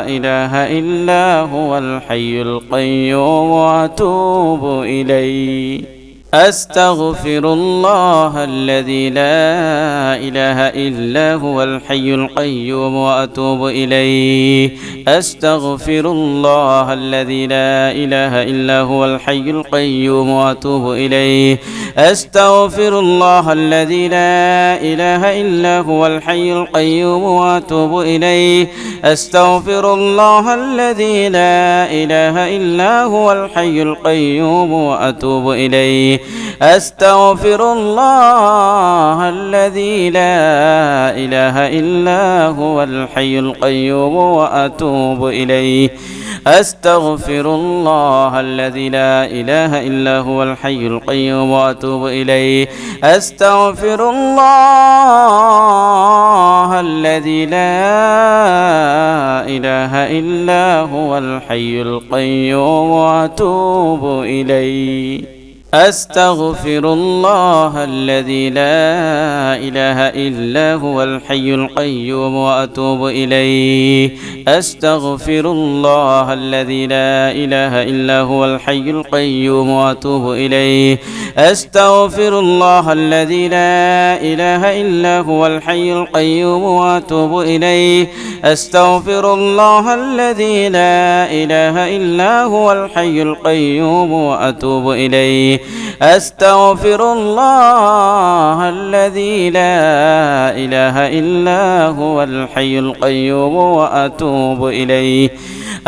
إله إلا هو الحي القيوم وأتوب إليه. أستغفر الله الذي لا إله إلا هو الحي القيوم وأتوب إليه. أستغفر الله الذي لا إله إلا هو الحي القيوم وأتوب إليه. أستغفر الله الذي لا إله إلا هو الحي القيوم وأتوب إليه. أستغفر الله الذي لا إله إلا هو الحي القيوم وأتوب إليه. أستغفر الله الذي لا إله إلا هو الحي القيوم وأتوب إليه. أستغفر الله الذي لا إله إلا هو الحي القيوم وأتوب إليه. أستغفر الله الذي لا إله إلا هو الحي القيوم وأتوب إليه. أستغفر الله الذي لا إله إلا هو الحي القيوم وأتوب إليه. أستغفر الله الذي لا إله إلا هو الحي القيوم وأتوب إليه. أستغفر الله الذي لا إله إلا هو الحي القيوم وأتوب إليه. أستغفر الله الذي لا إله إلا هو الحي القيوم وأتوب إليه. أستغفر الله الذي لا إله إلا هو الحي القيوم وأتوب إليه.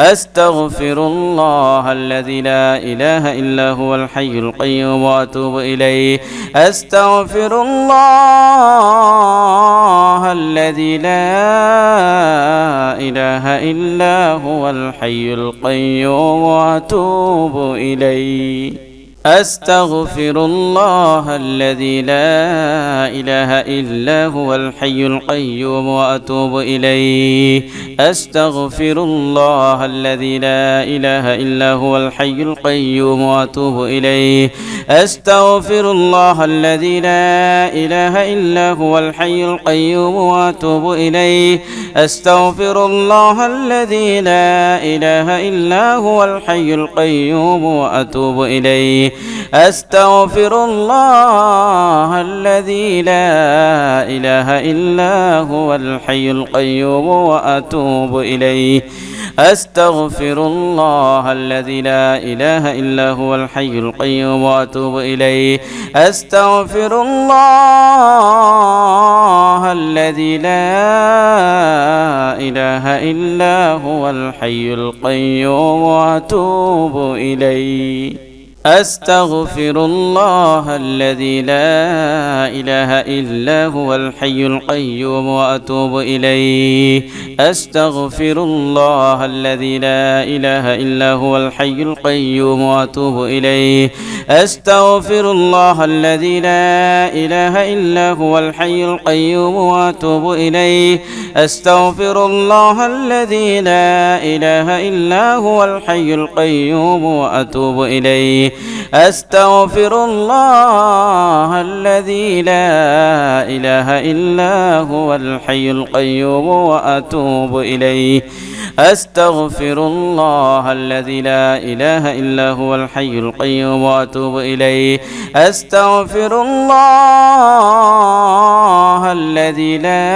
أستغفر الله الذي لا إله إلا هو الحي القيوم وأتوب إليه. أستغفر الله الذي لا إله إلا هو الحي القيوم وأتوب إليه. أستغفر الله الذي لا إله إلا هو الحي القيوم وأتوب إليه. أستغفر الله الذي لا إله إلا هو الحي القيوم وأتوب إليه. أستغفر الله الذي لا إله إلا هو الحي القيوم وأتوب إليه. أستغفر الله الذي لا إله إلا هو الحي القيوم وأتوب إليه. أستغفر الله الذي لا إله إلا هو الحي القيوم وأتوب إليه. أستغفر الله الذي لا إله إلا هو الحي القيوم وأتوب إليه. أستغفر الله الذي لا إله إلا هو الحي القيوم وأتوب إليه. أستغفر الله الذي لا إله إلا هو الحي القيوم وأتوب إليه. أستغفر الله الذي لا إله إلا هو الحي القيوم وأتوب إليه. أستغفر الله الذي لا إله إلا هو الحي القيوم وأتوب إليه. أستغفر الله الذي لا إله إلا هو الحي القيوم وأتوب إليه. أستغفر الله الذي لا إله إلا هو الحي القيوم وأتوب إليه. أستغفر الله الذي لا إله إلا هو الحي القيوم وأتوب إليه. أستغفر الله الذي لا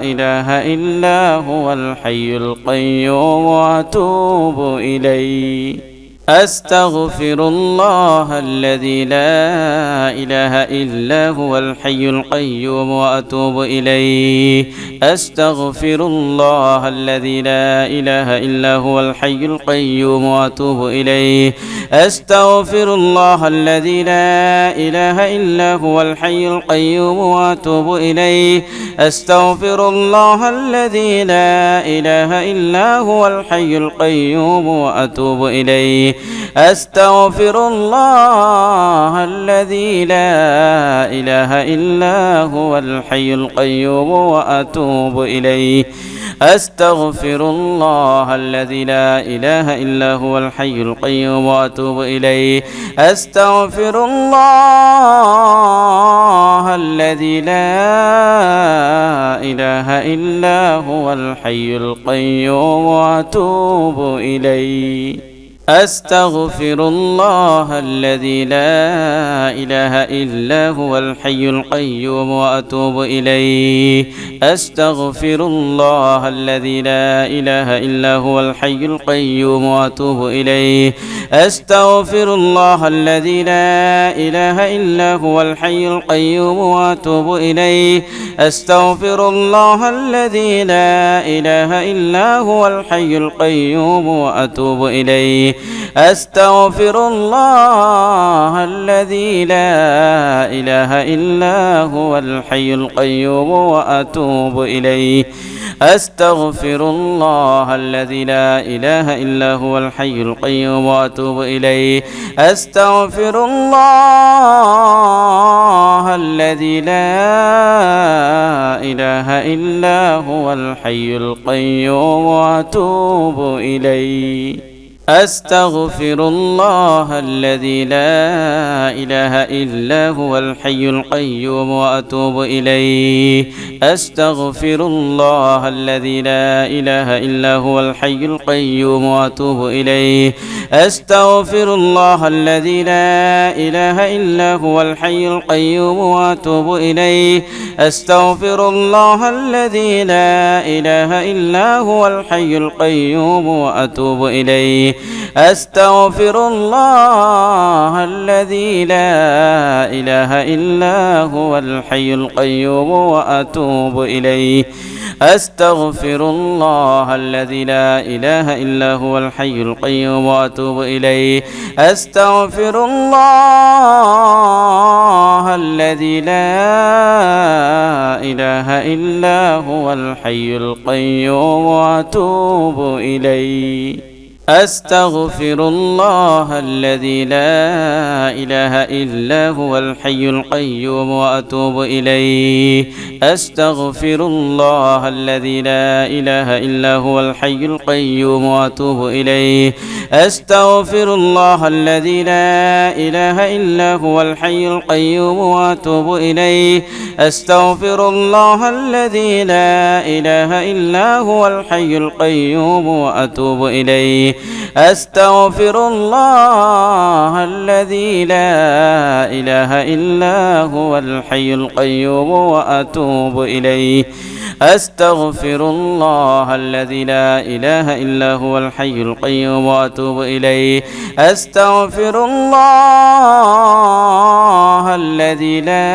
إله إلا هو الحي القيوم وأتوب إليه. أستغفر الله الذي لا إله إلا هو الحي القيوم وأتوب إليه. أستغفر الله الذي لا إله إلا هو الحي القيوم وأتوب إليه. أستغفر الله الذي لا إله إلا هو الحي القيوم وأتوب إليه. أستغفر الله الذي لا إله إلا هو الحي القيوم وأتوب إليه. أستغفر الله الذي لا إله إلا هو الحي القيوم وأتوب إليه. أستغفر الله الذي لا إله إلا هو الحي القيوم وأتوب إليه. أستغفر الله الذي لا إله إلا هو الحي القيوم وأتوب إليه. أستغفر الله الذي لا إله إلا هو الحي القيوم وأتوب إليه. أستغفر الله الذي لا إله إلا هو الحي القيوم وأتوب إليه. أستغفر الله الذي لا إله إلا هو الحي القيوم وأتوب إليه. أستغفر الله الذي لا إله إلا هو الحي القيوم وأتوب إليه. أستغفر الله الذي لا إله إلا هو الحي القيوم وأتوب إليه. أستغفر الله الذي لا إله إلا هو الحي القيوم وأتوب إليه. أستغفر الله الذي لا إله إلا هو الحي القيوم وأتوب إليه. أستغفر الله الذي لا إله إلا هو الحي القيوم وأتوب إليه. أستغفر الله الذي لا إله إلا هو الحي القيوم وأتوب إليه. أستغفر الله الذي لا إله إلا هو الحي القيوم وأتوب إليه. أستغفر الله الذي لا إله إلا هو الحي القيوم وأتوب إليه. أستغفر الله الذي لا إله إلا هو الحي القيوم وأتوب إليه. أستغفر الله الذي لا إله إلا هو الحي القيوم وأتوب إليه. أستغفر الله الذي لا إله إلا هو الحي القيوم وأتوب إليه. أستغفر الله الذي لا إله إلا هو الحي القيوم وأتوب إليه. أستغفر الله الذي لا إله إلا هو الحي القيوم وأتوب إليه. أستغفر الله الذي لا إله إلا هو الحي القيوم وأتوب إليه. أستغفر الله الذي لا إله إلا هو الحي القيوم وأتوب إليه. أستغفر الله الذي لا إله إلا هو الحي القيوم وأتوب إليه. أستغفر الله الذي لا إله إلا هو الحي القيوم وأتوب إليه. أستغفر الله الذي لا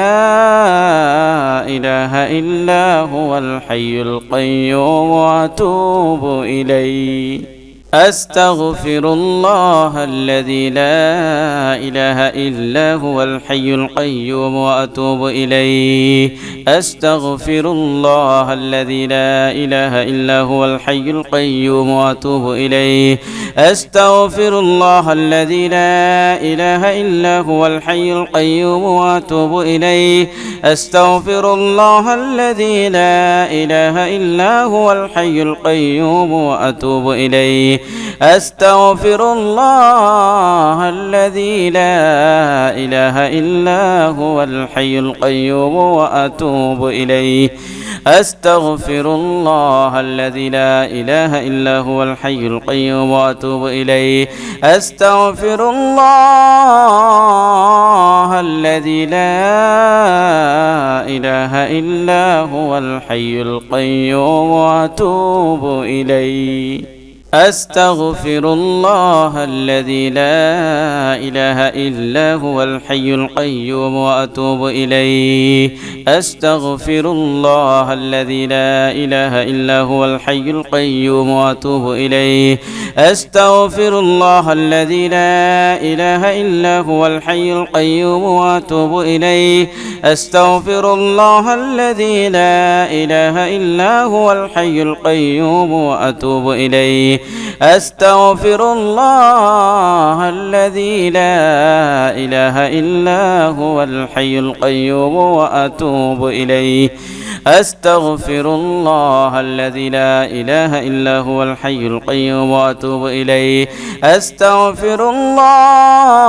إله إلا هو الحي القيوم وأتوب إليه. أستغفر الله الذي لا إله إلا هو الحي القيوم وأتوب إليه. أستغفر الله الذي لا إله إلا هو الحي القيوم وأتوب إليه. أستغفر الله الذي لا إله إلا هو الحي القيوم وأتوب إليه. أستغفر الله الذي لا إله إلا هو الحي القيوم وأتوب إليه. أستغفر الله الذي لا إله إلا هو الحي القيوم وأتوب إليه. أستغفر الله الذي لا إله إلا هو الحي القيوم وأتوب إليه. أستغفر الله الذي لا إله إلا هو الحي القيوم وأتوب إليه. أستغفر الله الذي لا إله إلا هو الحي القيوم وأتوب إليه. أستغفر الله الذي لا إله إلا هو الحي القيوم وأتوب إليه. أستغفر الله الذي لا إله إلا هو الحي القيوم وأتوب إليه. أستغفر الله الذي لا إله إلا هو الحي القيوم وأتوب إليه. أستغفر الله الذي لا إله إلا هو الحي القيوم وأتوب إليه. أستغفر الله الذي لا إله إلا هو الحي القيوم وأتوب إليه. أستغفر الله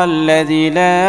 الذي لا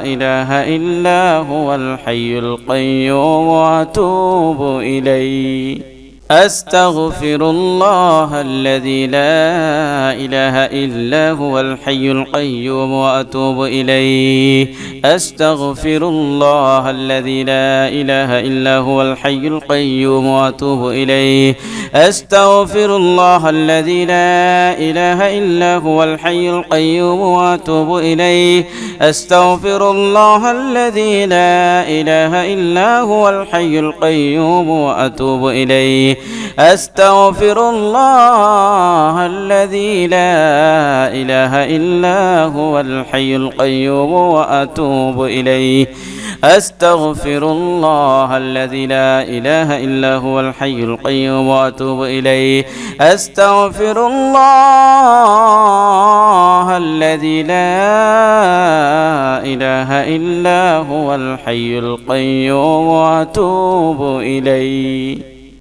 إله إلا هو الحي القيوم وأتوب إليه. أستغفر الله الذي لا إله إلا هو الحي القيوم وأتوب إليه. أستغفر الله الذي لا إله إلا هو الحي القيوم وأتوب إليه. أستغفر الله الذي لا إله إلا هو الحي القيوم وأتوب إليه. أستغفر الله الذي لا إله إلا هو الحي القيوم وأتوب إليه. أستغفر الله الذي لا إله إلا هو الحي القيوم وأتوب إليه. أستغفر الله الذي لا إله إلا هو الحي القيوم وأتوب إليه. أستغفر الله الذي لا إله إلا هو الحي القيوم وأتوب إليه.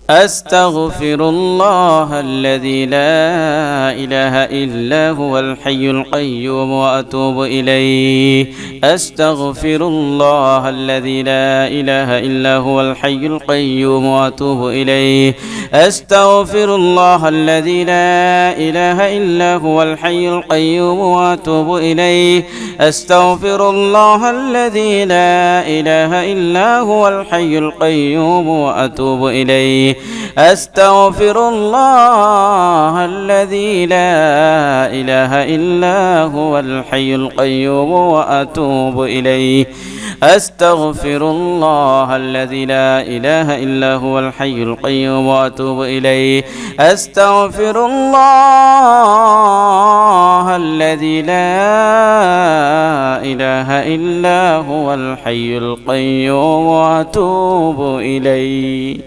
أستغفر الله الذي لا إله إلا هو الحي القيوم وأتوب إليه. أستغفر الله الذي لا إله إلا هو الحي القيوم وأتوب إليه. أستغفر الله الذي لا إله إلا هو الحي القيوم وأتوب إليه. أستغفر الله الذي لا إله إلا هو الحي القيوم وأتوب إليه. أستغفر الله الذي لا إله إلا هو الحي القيوم وأتوب إليه. أستغفر الله الذي لا إله إلا هو الحي القيوم وأتوب إليه. أستغفر الله الذي لا إله إلا هو الحي القيوم وأتوب إليه.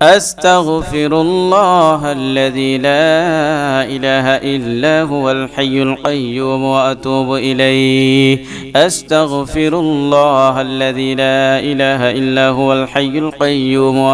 أستغفر الله الذي لا إله إلا هو الحي القيوم وأتوب إليه. أستغفر الله الذي لا إله إلا هو الحي القيوم وأتوب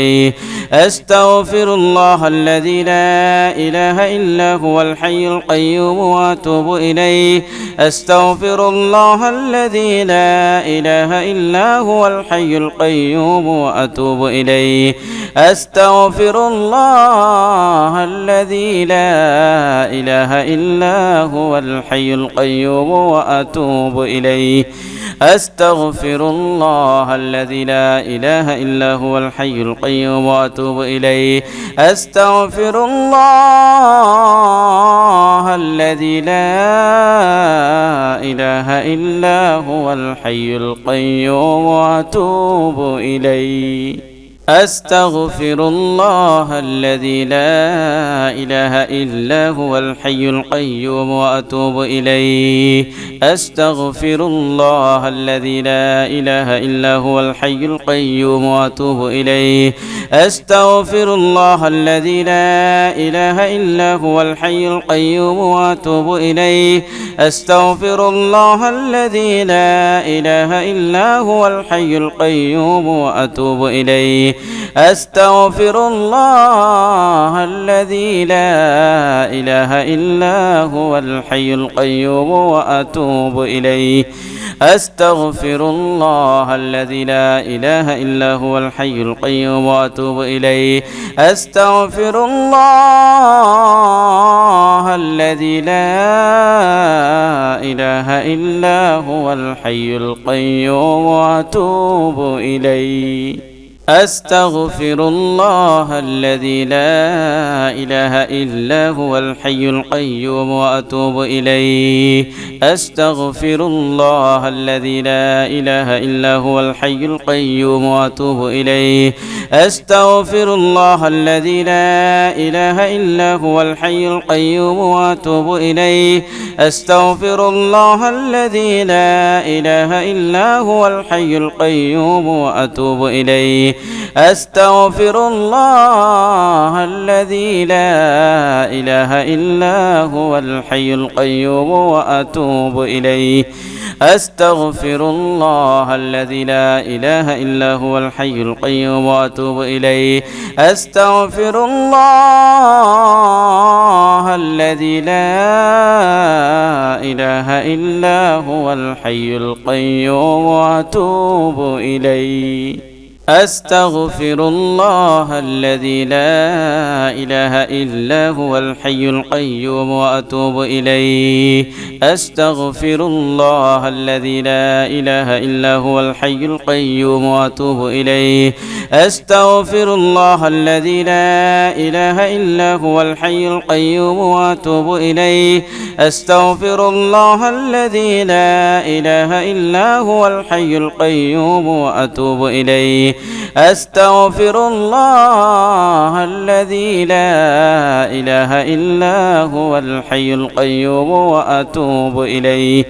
إليه. أستغفر الله الذي لا إله إلا هو الحي القيوم وأتوب إليه. أستغفر الله الذي لا إله إلا هو الحي القيوم وأتوب إليه. أستغفر الله الذي لا إله إلا هو الحي القيوم وأتوب إليه. أستغفر الله الذي لا إله إلا هو الحي القيوم وأتوب إليه. أستغفر الله الذي لا إله إلا هو الحي القيوم وأتوب إليه. أستغفر الله الذي لا إله إلا هو الحي القيوم وأتوب إليه. أستغفر الله الذي لا إله إلا هو الحي القيوم وأتوب إليه. أستغفر الله الذي لا إله إلا هو الحي القيوم وأتوب إليه. أستغفر الله الذي لا إله إلا هو الحي القيوم وأتوب إليه. أستغفر الله الذي لا إله إلا هو الحي القيوم وأتوب إليه. أستغفر الله الذي لا إله إلا هو الحي القيوم وأتوب إليه. أستغفر الله الذي لا إله إلا هو الحي القيوم وأتوب إليه. أستغفر الله الذي لا إله إلا هو الحي القيوم وأتوب إليه. أستغفر الله الذي لا إله إلا هو الحي القيوم وأتوب إليه. أستغفر الله الذي لا إله إلا هو الحي القيوم وأتوب إليه. أستغفر الله الذي لا إله إلا هو الحي القيوم وأتوب إليه. أستغفر الله الذي لا إله إلا هو الحي القيوم وأتوب إليه. أستغفر الله الذي لا إله إلا هو الحي القيوم وأتوب إليه. أستغفر الله الذي لا إله إلا هو الحي القيوم وأتوب إليه. أستغفر الله الذي لا إله إلا هو الحي القيوم وأتوب إليه. أستغفر الله الذي لا إله إلا هو الحي القيوم وأتوب إليه. أستغفر الله الذي لا إله إلا هو الحي القيوم وأتوب إليه. أستغفر الله الذي لا إله إلا هو الحي القيوم وأتوب إليه. أستغفر الله الذي لا إله إلا هو الحي القيوم وأتوب إليه.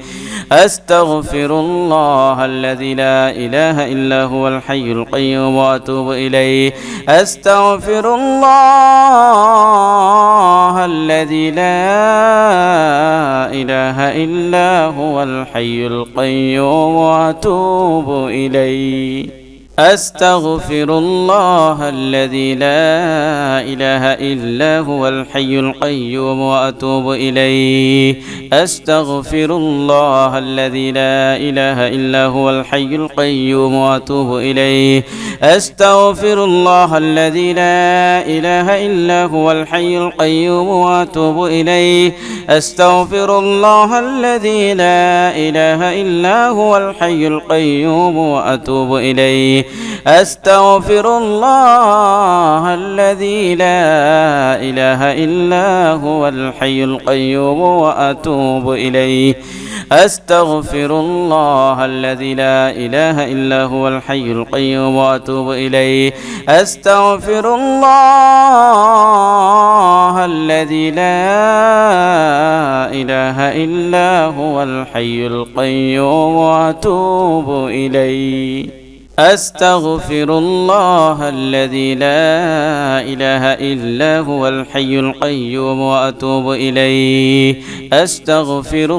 أستغفر الله الذي لا إله إلا هو الحي القيوم وأتوب إليه. أستغفر الله الذي لا إله إلا هو الحي القيوم وأتوب إليه. أستغفر الله الذي لا إله إلا هو الحي القيوم وأتوب إليه. أستغفر الله الذي لا إله إلا هو الحي القيوم وأتوب إليه. أستغفر الله الذي لا إله إلا هو الحي القيوم وأتوب إليه. أستغفر الله الذي لا إله إلا هو الحي القيوم وأتوب إليه. أستغفر الله الذي لا إله إلا هو الحي القيوم وأتوب إليه. أستغفر الله الذي لا إله إلا هو الحي القيوم وأتوب إليه. أستغفر الله الذي لا إله إلا هو الحي القيوم وأتوب إليه. أستغفر الله الذي لا إله إلا هو الحي القيوم وأتوب إليه. أستغفر الله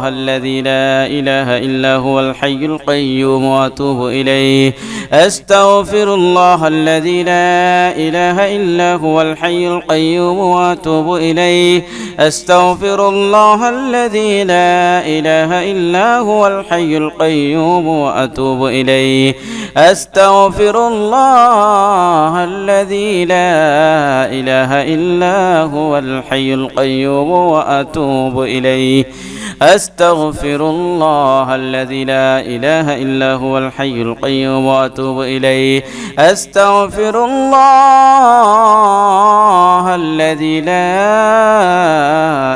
الذي لا إله إلا هو الحي القيوم وأتوب إليه. أستغفر الله الذي لا إله إلا هو الحي القيوم وأتوب إليه. أستغفر الله الذي لا إله إلا هو الحي القيوم وأتوب إليه. أستغفر الله الذي لا إله إلا هو الحي القيوم وأتوب إليه. أستغفر الله الذي لا إله إلا هو الحي القيوم وأتوب إليه. أستغفر الله الذي لا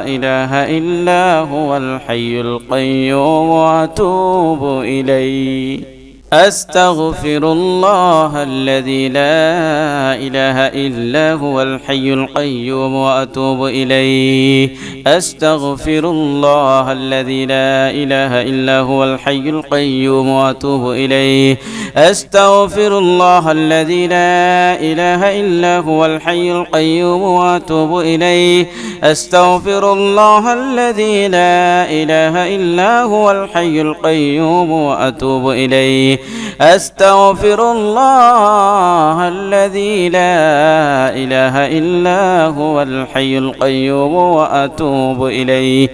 إله إلا هو الحي القيوم وأتوب إليه. أستغفر الله الذي لا إله إلا هو الحي القيوم وأتوب إليه. أستغفر الله الذي لا إله إلا هو الحي القيوم وأتوب إليه. أستغفر الله الذي لا إله إلا هو الحي القيوم وأتوب إليه. أستغفر الله الذي لا إله إلا هو الحي القيوم وأتوب إليه. أستغفر الله الذي لا إله إلا هو الحي القيوم وأتوب إليه.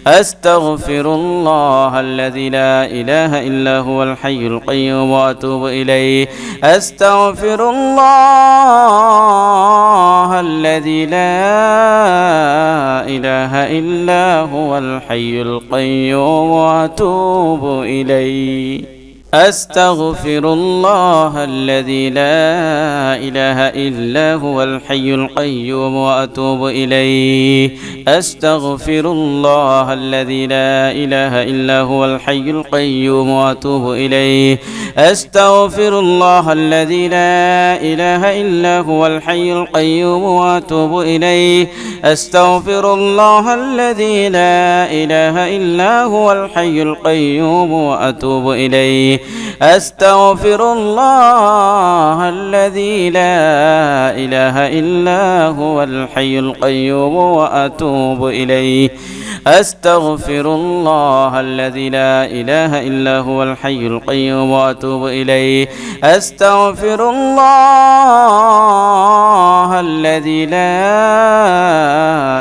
أستغفر الله الذي لا إله إلا هو الحي القيوم وأتوب إليه. أستغفر الله الذي لا إله إلا هو الحي القيوم وأتوب إليه. أستغفر الله الذي لا إله إلا هو الحي القيوم وأتوب إليه. أستغفر الله الذي لا إله إلا هو الحي القيوم وأتوب إليه. أستغفر الله الذي لا إله إلا هو الحي القيوم وأتوب إليه. أستغفر الله الذي لا إله إلا هو الحي القيوم وأتوب إليه. أستغفر الله الذي لا إله إلا هو الحي القيوم وأتوب إليه. أستغفر الله الذي لا إله إلا هو الحي القيوم وأتوب إليه. أستغفر الله الذي لا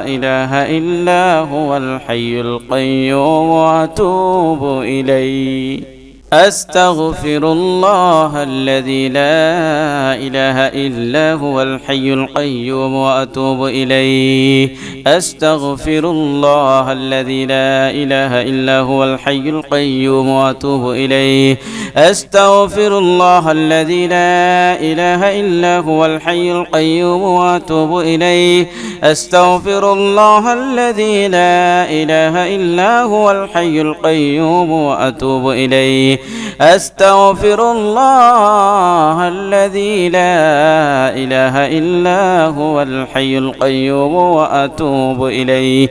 إله إلا هو الحي القيوم وأتوب إليه. أستغفر الله الذي لا إله إلا هو الحي القيوم وأتوب إليه. أستغفر الله الذي لا إله إلا هو الحي القيوم وأتوب إليه. أستغفر الله الذي لا إله إلا هو الحي القيوم وأتوب إليه. أستغفر الله الذي لا إله إلا هو الحي القيوم وأتوب إليه. أستغفر الله الذي لا إله إلا هو الحي القيوم وأتوب إليه.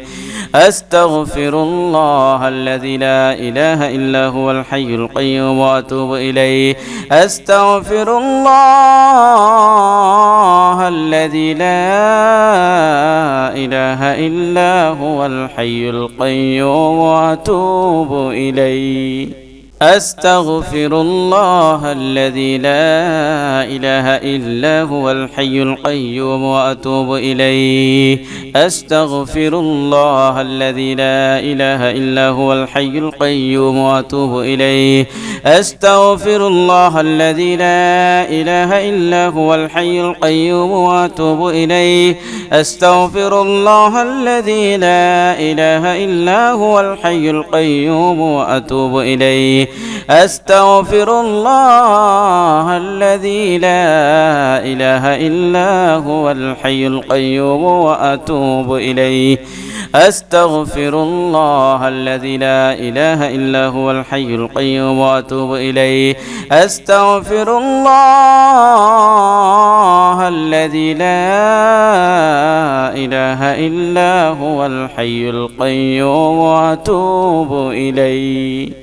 أستغفر الله الذي لا إله إلا هو الحي القيوم وأتوب إليه. أستغفر الله الذي لا إله إلا هو الحي القيوم وأتوب إليه. أستغفر الله الذي لا إله إلا هو الحي القيوم وأتوب إليه. أستغفر الله الذي لا إله إلا هو الحي القيوم وأتوب إليه. أستغفر الله الذي لا إله إلا هو الحي القيوم وأتوب إليه. أستغفر الله الذي لا إله إلا هو الحي القيوم وأتوب إليه. أستغفر الله الذي لا إله إلا هو الحي القيوم وأتوب إليه. أستغفر الله الذي لا إله إلا هو الحي القيوم وأتوب إليه. أستغفر الله الذي لا إله إلا هو الحي القيوم وأتوب إليه.